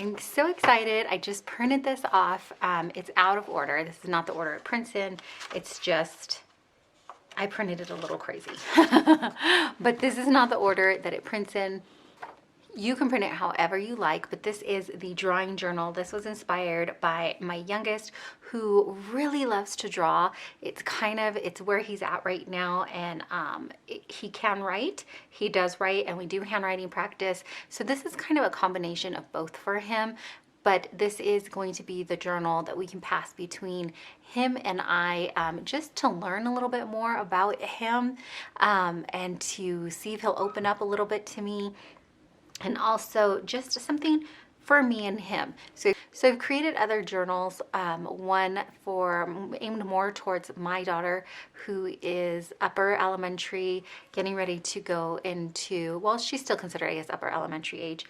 I'm so excited. I just printed this off. It's out of order. This is not the order it prints in. It's just, I printed it a little crazy. But this is not the order that it prints in. You can print it however you like, but this is the drawing journal. This was inspired by my youngest, who really loves to draw. It's where he's at right now, and he can write. He does write, and we do handwriting practice. So this is kind of a combination of both for him. But this is going to be the journal that we can pass between him and I, just to learn a little bit more about him, and to see if he'll open up a little bit to me. And also just something for me and him. So I've created other journals, one aimed more towards my daughter, who is upper elementary, getting ready to go into, well, she's still considered, I guess, upper elementary age.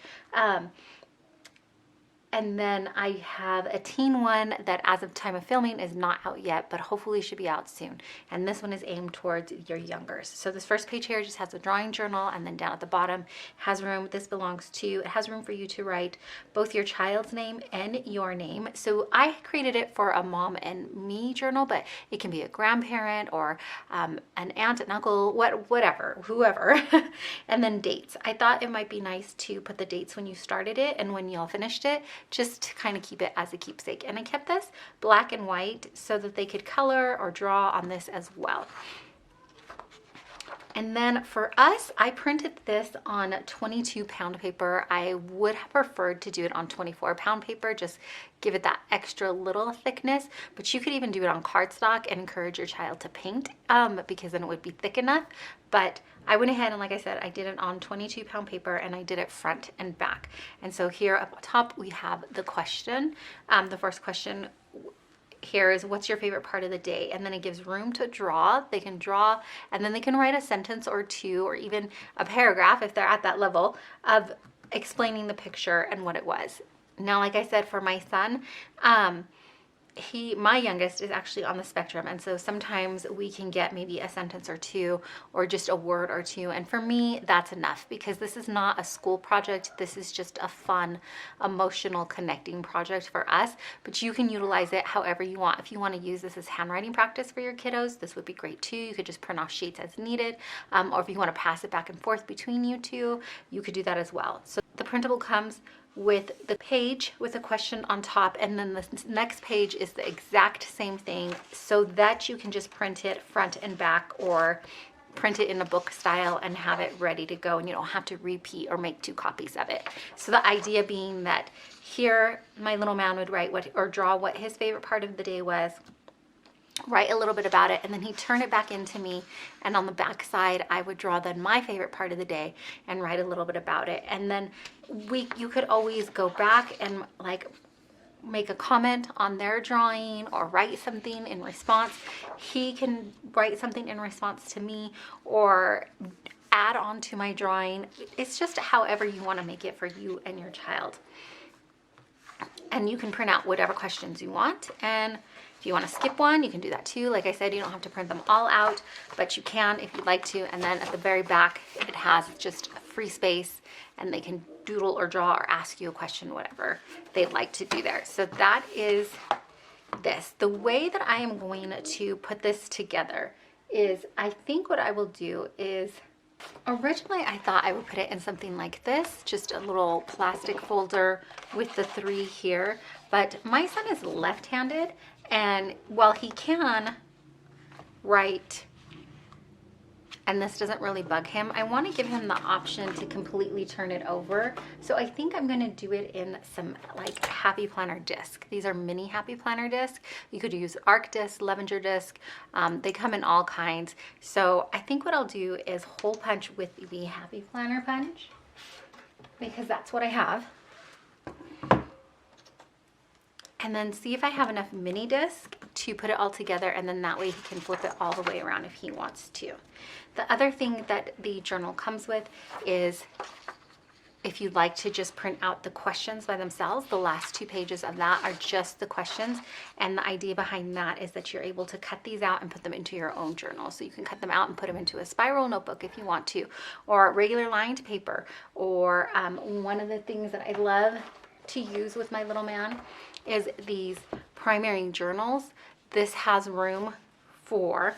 And then I have a teen one that, as of time of filming, is not out yet, but hopefully should be out soon. And this one is aimed towards your youngers. So this first page here just has a drawing journal, and then down at the bottom has room. This belongs to, it has room for you to write both your child's name and your name. So I created it for a mom and me journal, but it can be a grandparent or an aunt and uncle, whatever, whoever. And then dates. I thought it might be nice to put the dates when you started it and when y'all finished it, just to kind of keep it as a keepsake. And I kept this black and white so that they could color or draw on this as well. And then for us, I printed this on 22-pound paper. I would have preferred to do it on 24-pound paper, just give it that extra little thickness, but you could even do it on cardstock and encourage your child to paint, because then it would be thick enough. But I went ahead and, like I said, I did it on 22-pound paper, and I did it front and back. And so here up top, we have the question. The first question here is, what's your favorite part of the day? And then it gives room to draw. They can draw, and then they can write a sentence or two, or even a paragraph if they're at that level, of explaining the picture and what it was. Now, like I said, for my son, my youngest is actually on the spectrum, and so sometimes we can get maybe a sentence or two or just a word or two, and for me that's enough, because this is not a school project. This is just a fun, emotional, connecting project for us, but you can utilize it however you want. If you want to use this as handwriting practice for your kiddos, this would be great too. You could just print off sheets as needed, or if you want to pass it back and forth between you two, you could do that as well. So the printable comes with the page with a question on top, and then the next page is the exact same thing, so that you can just print it front and back, or print it in a book style and have it ready to go, and you don't have to repeat or make 2 copies of it. So the idea being that here my little man would write or draw what his favorite part of the day was, write a little bit about it, and then he'd turn it back into me, and on the back side I would draw then my favorite part of the day and write a little bit about it. And then you could always go back and like make a comment on their drawing or write something in response. He can write something in response to me or add on to my drawing. It's just however you want to make it for you and your child. And you can print out whatever questions you want, and if you want to skip one, you can do that too. Like I said, you don't have to print them all out, but you can if you'd like to. And then at the very back, it has just a free space, and they can doodle or draw or ask you a question, whatever they'd like to do there. So that is this. The way that I am going to put this together is, I think what I will do is, originally I thought I would put it in something like this, just a little plastic folder with the 3 here, but my son is left-handed, and while he can write, and this doesn't really bug him, I want to give him the option to completely turn it over. So I think I'm going to do it in some like Happy Planner disc. These are mini Happy Planner disc. You could use Arc disc, Levenger disc. They come in all kinds. So I think what I'll do is hole punch with the Happy Planner punch, because that's what I have. And then see if I have enough mini disc to put it all together, and then that way he can flip it all the way around if he wants to. The other thing that the journal comes with is, if you'd like to just print out the questions by themselves, the last 2 pages of that are just the questions. And the idea behind that is that you're able to cut these out and put them into your own journal. So you can cut them out and put them into a spiral notebook if you want to, or regular lined paper, or one of the things that I love to use with my little man is these primary journals. This has room for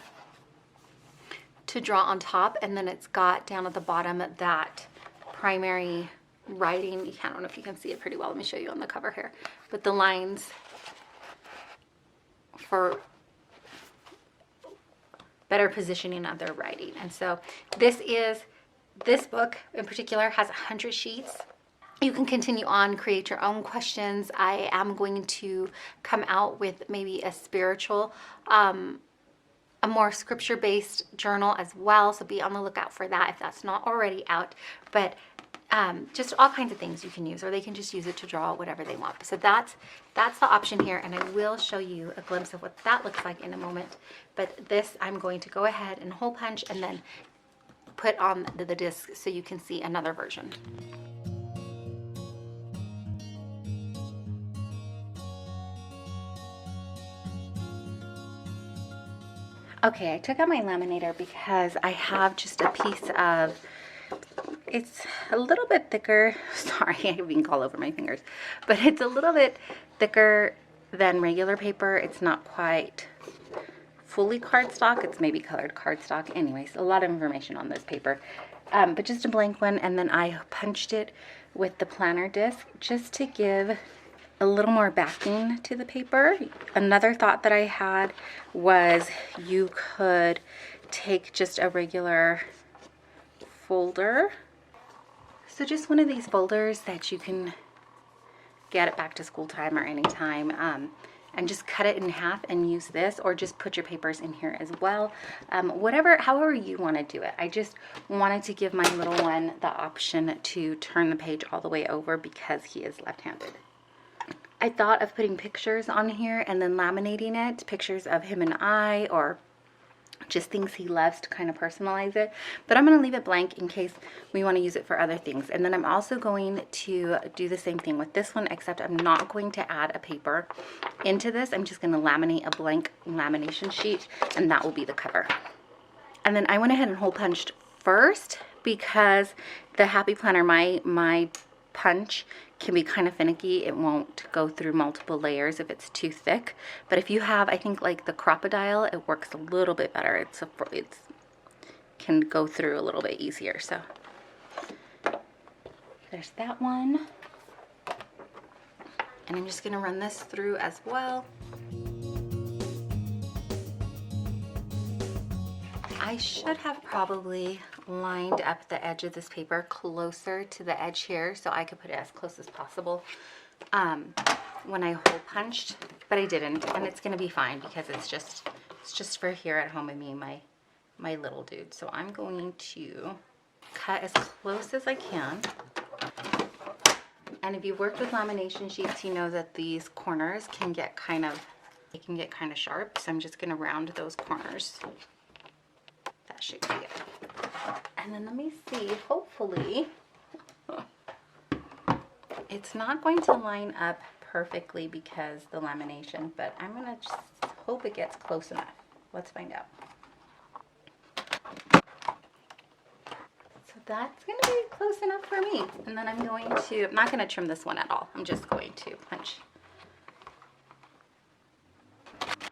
to draw on top, and then it's got down at the bottom that primary writing. I don't know if you can see it pretty well. Let me show you on the cover here. But the lines for better positioning of their writing. And so this book in particular has 100 sheets. You can continue on, create your own questions. I am going to come out with maybe a spiritual, a more scripture-based journal as well. So be on the lookout for that if that's not already out. But just all kinds of things you can use, or they can just use it to draw whatever they want. So that's the option here, and I will show you a glimpse of what that looks like in a moment. But this, I'm going to go ahead and hole punch and then put on the disc so you can see another version. Okay, I took out my laminator because I have just a piece of, it's a little bit thicker, sorry, I've been all over my fingers, but it's a little bit thicker than regular paper. It's not quite fully cardstock, it's maybe colored cardstock. Anyways, a lot of information on this paper, but just a blank one, and then I punched it with the planner disc just to give a little more backing to the paper. Another thought that I had was you could take just a regular folder. So just one of these folders that you can get at back to school time or anytime, and just cut it in half and use this, or just put your papers in here as well. However you want to do it. I just wanted to give my little one the option to turn the page all the way over because he is left-handed. I thought of putting pictures on here and then laminating it, pictures of him and I, or just things he loves to kind of personalize it. But I'm going to leave it blank in case we want to use it for other things. And then I'm also going to do the same thing with this one, except I'm not going to add a paper into this. I'm just going to laminate a blank lamination sheet, and that will be the cover. And then I went ahead and hole punched first because the Happy Planner, my punch can be kind of finicky. It won't go through multiple layers if it's too thick. But if you have, I think like the Crocodile, it works a little bit better. It can go through a little bit easier. So there's that one. And I'm just going to run this through as well. I should have probably lined up the edge of this paper closer to the edge here so I could put it as close as possible when I hole punched, but I didn't, and it's gonna be fine because it's just for here at home and me and my little dude. So I'm going to cut as close as I can. And if you've worked with lamination sheets, you know that these corners can get kind of sharp, so I'm just gonna round those corners. That should be it. And then let me see, hopefully, it's not going to line up perfectly because the lamination, but I'm gonna just hope it gets close enough. Let's find out. So that's gonna be close enough for me. And then I'm not gonna trim this one at all. I'm just going to punch.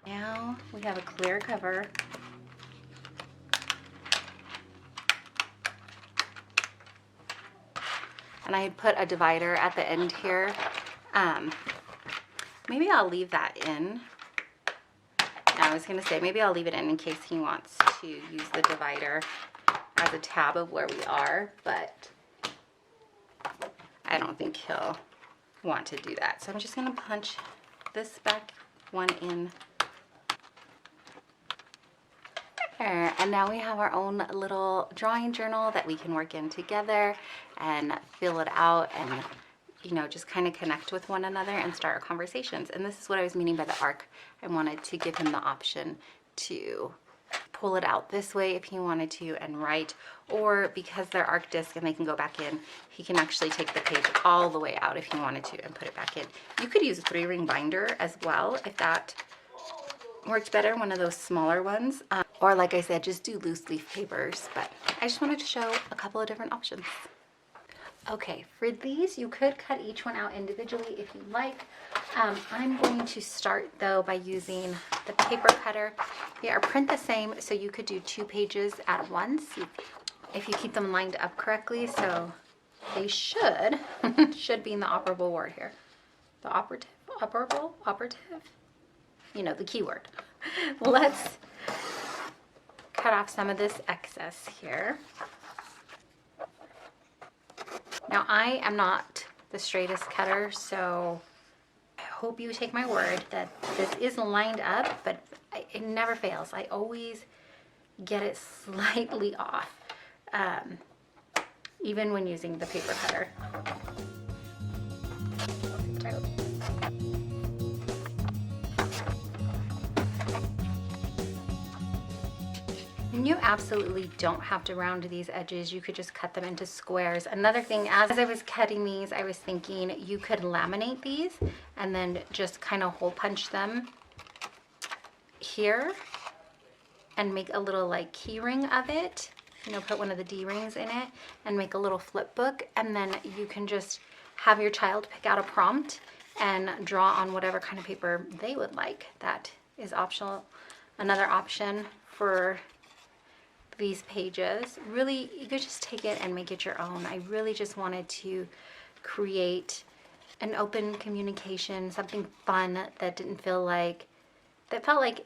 Now we have a clear cover. And I had put a divider at the end here. Maybe I'll leave that in. I was gonna say, maybe I'll leave it in case he wants to use the divider as a tab of where we are, but I don't think he'll want to do that. So I'm just gonna punch this back one in. There, and now we have our own little drawing journal that we can work in together and fill it out and, you know, just kind of connect with one another and start our conversations. And this is what I was meaning by the arc. I wanted to give him the option to pull it out this way if he wanted to and write, or because they're arc disc and they can go back in, he can actually take the page all the way out if he wanted to and put it back in. You could use a 3-ring binder as well if that worked better, one of those smaller ones. Or like I said, just do loose leaf papers, but I just wanted to show a couple of different options. Okay, for these, you could cut each one out individually if you like. I'm going to start though by using the paper cutter. They are print the same, so you could do 2 pages at once if you keep them lined up correctly. So they should be in the operable word here. The operative, you know, the keyword. Let's cut off some of this excess here. Now, I am not the straightest cutter, so I hope you take my word that this is lined up, but it never fails. I always get it slightly off, even when using the paper cutter. And you absolutely don't have to round these edges. You could just cut them into squares. Another thing, as I was cutting these, I was thinking you could laminate these and then just kind of hole punch them here and make a little like key ring of it. You know, put one of the D rings in it and make a little flip book. And then you can just have your child pick out a prompt and draw on whatever kind of paper they would like. That is optional. Another option for these pages, really, you could just take it and make it your own. I really just wanted to create an open communication, something fun that didn't feel like, that felt like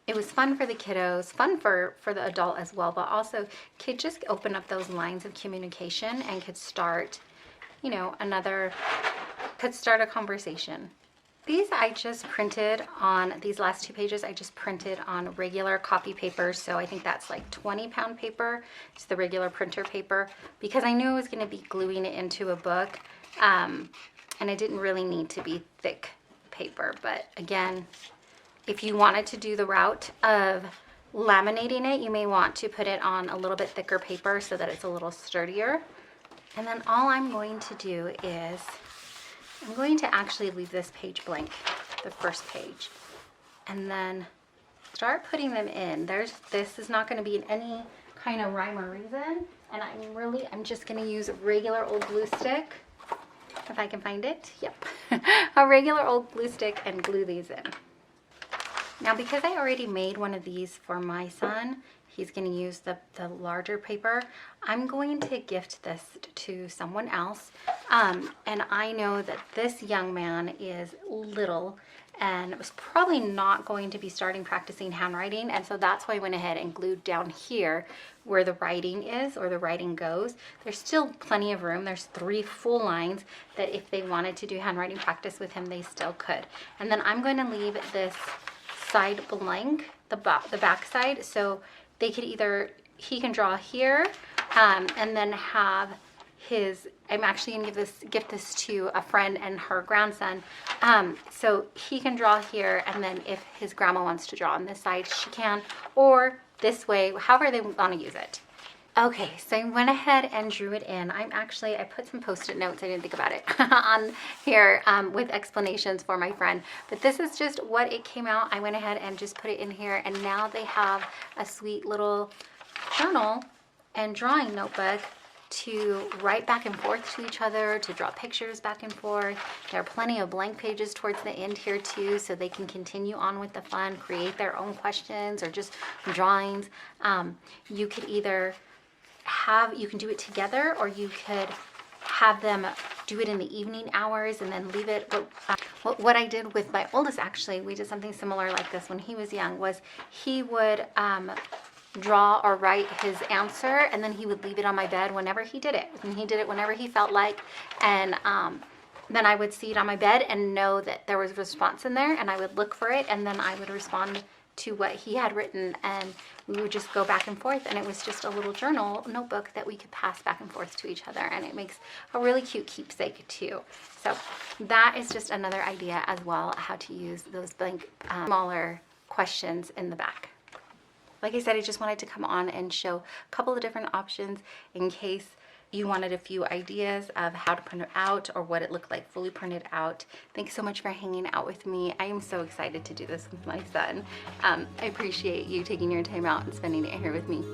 it was fun for the kiddos, fun for the adult as well, but also could just open up those lines of communication and could start, you know, could start a conversation. These I just printed on, these last 2 pages, I just printed on regular copy paper. So I think that's like 20-pound paper. It's the regular printer paper because I knew I was going to be gluing it into a book. And it didn't really need to be thick paper. But again, if you wanted to do the route of laminating it, you may want to put it on a little bit thicker paper so that it's a little sturdier. And then all I'm going to do is I'm going to actually leave this page blank, the first page, and then start putting them in. This is not going to be in any kind of rhyme or reason, and I'm just going to use regular old glue stick, if I can find it. Yep, a regular old glue stick, and glue these in. Now, because I already made one of these for my son, he's going to use the larger paper. I'm going to gift this to someone else. And I know that this young man is little and was probably not going to be starting practicing handwriting. And so that's why I went ahead and glued down here where the writing is, or the writing goes. There's still plenty of room. There's 3 full lines that if they wanted to do handwriting practice with him, they still could. And then I'm going to leave this side blank, the back side, so they could either, he can draw here, and then have his, I'm actually gonna gift this to a friend and her grandson. So he can draw here, and then if his grandma wants to draw on this side, she can, or this way, however they want to use it. Okay, so I went ahead and drew it in. I put some Post-it notes, I didn't think about it, on here with explanations for my friend. But this is just what it came out. I went ahead and just put it in here, and now they have a sweet little journal and drawing notebook to write back and forth to each other, to draw pictures back and forth. There are plenty of blank pages towards the end here too, so they can continue on with the fun, create their own questions or just drawings. You could either you can do it together, or you could have them do it in the evening hours and then leave it. What I did with my oldest, actually, we did something similar like this when he was young, was he would draw or write his answer, and then he would leave it on my bed whenever he did it. And he did it whenever he felt like, and then I would see it on my bed and know that there was a response in there, and I would look for it, and then I would respond to what he had written, and we would just go back and forth, and it was just a little journal notebook that we could pass back and forth to each other, and it makes a really cute keepsake too. So that is just another idea as well, how to use those blank smaller questions in the back. Like I said, I just wanted to come on and show a couple of different options in case you wanted a few ideas of how to print it out or what it looked like fully printed out. Thanks so much for hanging out with me. I am so excited to do this with my son. I appreciate you taking your time out and spending it here with me.